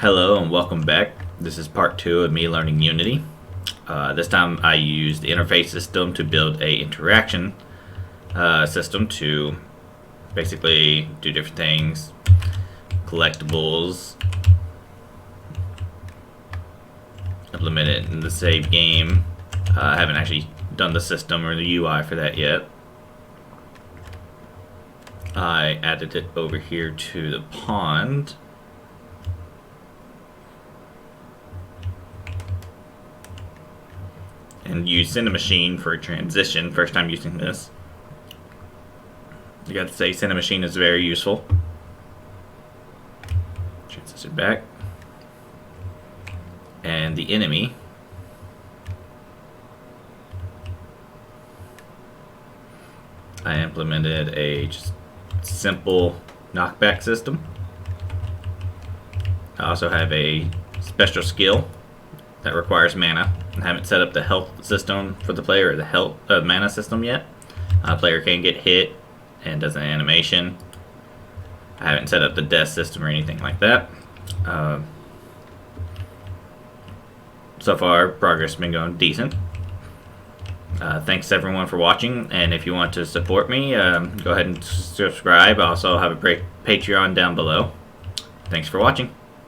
Hello and welcome back. This is part 2 of me learning Unity. This time I used the interface system to build a interaction system to basically do different things, collectibles, implement it in the save game. I haven't actually done the system or the UI for that yet. I added it over here to the pond. And use Cinemachine for a transition. First time using this. You got to say Cinemachine is very useful. Transition back. And the enemy. I implemented a just simple knockback system. I also have a special skill that requires mana. I haven't set up the health system for the player or the health mana system yet. Player can get hit and does an animation. I haven't set up the death system or anything like that. So far, progress has been going decent. Thanks everyone for watching, and if you want to support me, go ahead and subscribe. I also have a great Patreon down below. Thanks for watching.